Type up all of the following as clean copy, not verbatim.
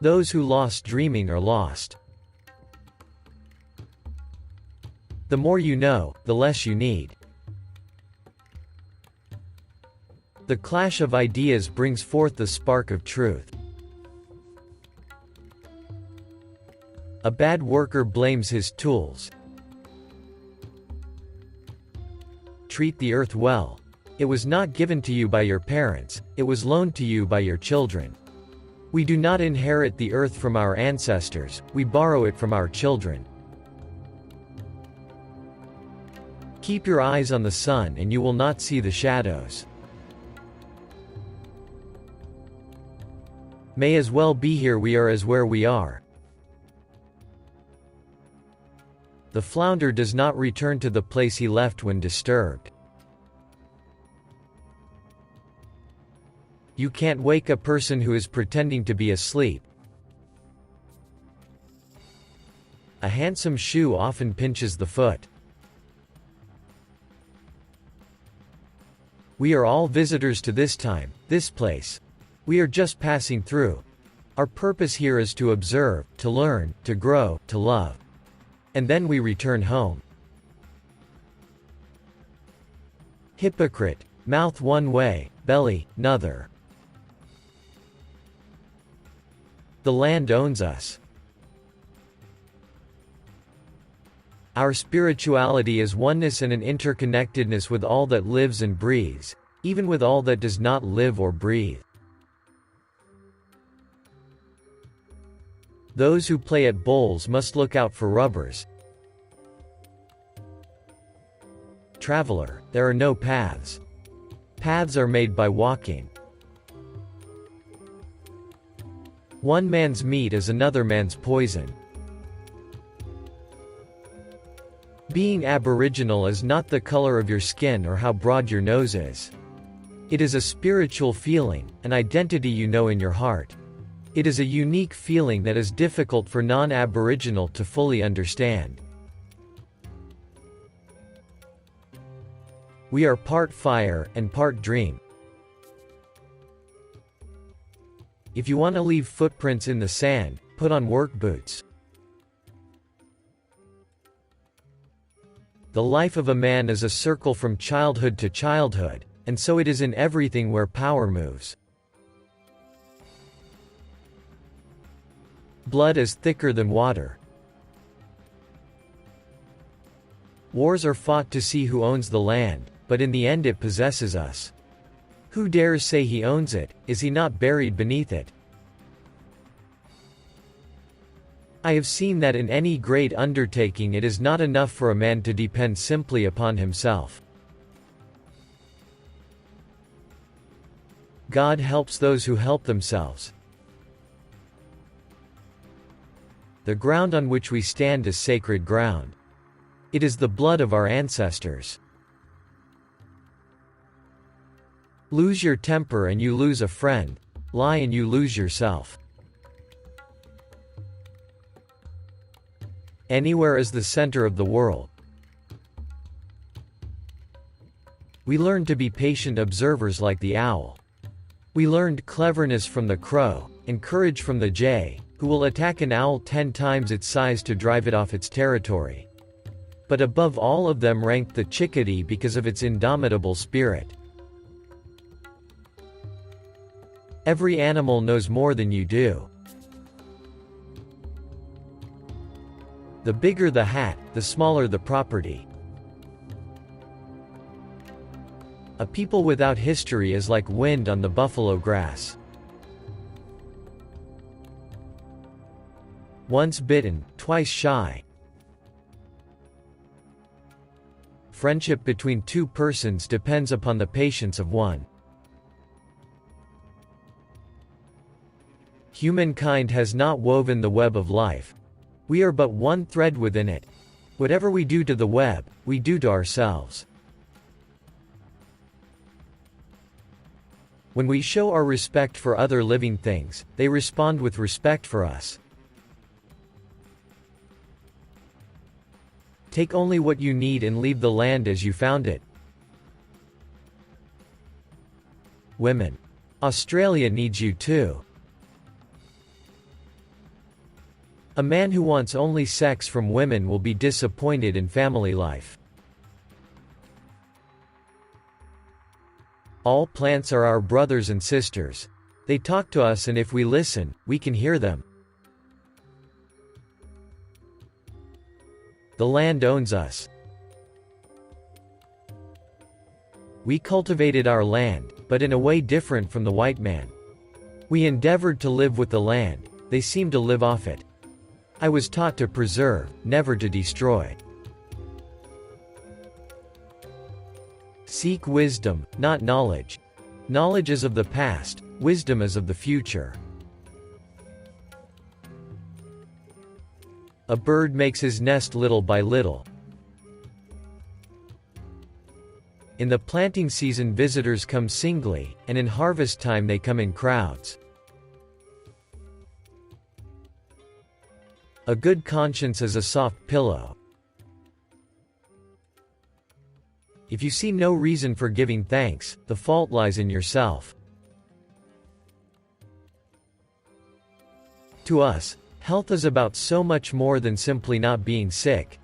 Those who lost dreaming are lost. The more you know, the less you need. The clash of ideas brings forth the spark of truth. A bad worker blames his tools. Treat the earth well. It was not given to you by your parents, it was loaned to you by your children. We do not inherit the earth from our ancestors, we borrow it from our children. Keep your eyes on the sun and you will not see the shadows. May as well be here we are as where we are. The flounder does not return to the place he left when disturbed. You can't wake a person who is pretending to be asleep. A handsome shoe often pinches the foot. We are all visitors to this time, this place. We are just passing through. Our purpose here is to observe, to learn, to grow, to love. And then we return home. Hypocrite, mouth one way, belly, another. The land owns us. Our spirituality is oneness and an interconnectedness with all that lives and breathes, even with all that does not live or breathe. Those who play at bowls must look out for rubbers. Traveler, there are no paths. Paths are made by walking. One man's meat is another man's poison. Being Aboriginal is not the color of your skin or how broad your nose is. It is a spiritual feeling, an identity you know in your heart. It is a unique feeling that is difficult for non-Aboriginal to fully understand. We are part fire and part dream. If you want to leave footprints in the sand, put on work boots. The life of a man is a circle from childhood to childhood, and so it is in everything where power moves. Blood is thicker than water. Wars are fought to see who owns the land, but in the end it possesses us. Who dares say he owns it? Is he not buried beneath it? I have seen that in any great undertaking it is not enough for a man to depend simply upon himself. God helps those who help themselves. The ground on which we stand is sacred ground. It is the blood of our ancestors. Lose your temper and you lose a friend. Lie and you lose yourself. Anywhere is the center of the world. We learned to be patient observers like the owl. We learned cleverness from the crow, and courage from the jay, who will attack an owl 10 times its size to drive it off its territory. But above all of them ranked the chickadee because of its indomitable spirit. Every animal knows more than you do. The bigger the hat, the smaller the property. A people without history is like wind on the buffalo grass. Once bitten, twice shy. Friendship between two persons depends upon the patience of one. Humankind has not woven the web of life. We are but one thread within it. Whatever we do to the web, we do to ourselves. When we show our respect for other living things, they respond with respect for us. Take only what you need and leave the land as you found it. Women. Australia needs you too. A man who wants only sex from women will be disappointed in family life. All plants are our brothers and sisters. They talk to us, and if we listen, we can hear them. The land owns us. We cultivated our land, but in a way different from the white man. We endeavored to live with the land, they seem to live off it. I was taught to preserve, never to destroy. Seek wisdom, not knowledge. Knowledge is of the past, wisdom is of the future. A bird makes his nest little by little. In the planting season, visitors come singly, and in harvest time they come in crowds. A good conscience is a soft pillow. If you see no reason for giving thanks, the fault lies in yourself. To us, health is about so much more than simply not being sick.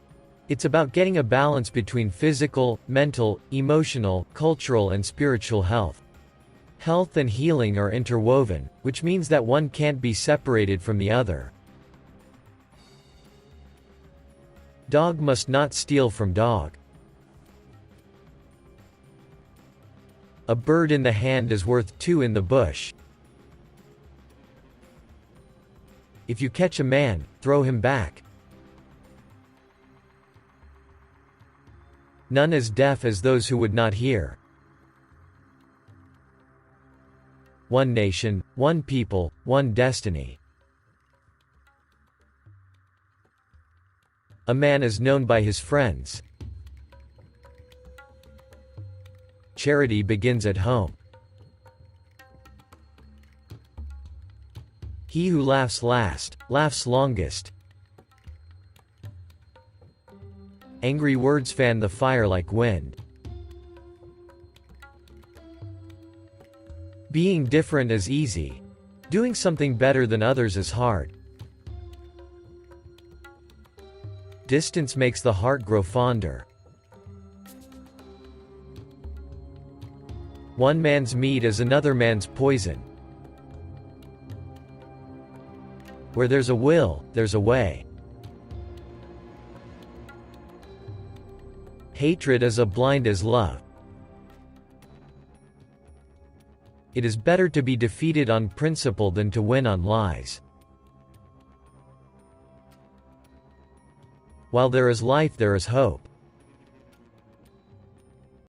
It's about getting a balance between physical, mental, emotional, cultural, and spiritual health. Health and healing are interwoven, which means that one can't be separated from the other. Dog must not steal from dog. A bird in the hand is worth two in the bush. If you catch a man, throw him back. None as deaf as those who would not hear. One nation, one people, one destiny. A man is known by his friends. Charity begins at home. He who laughs last, laughs longest. Angry words fan the fire like wind. Being different is easy. Doing something better than others is hard. Distance makes the heart grow fonder. One man's meat is another man's poison. Where there's a will, there's a way. Hatred is as blind as love. It is better to be defeated on principle than to win on lies. While there is life, there is hope.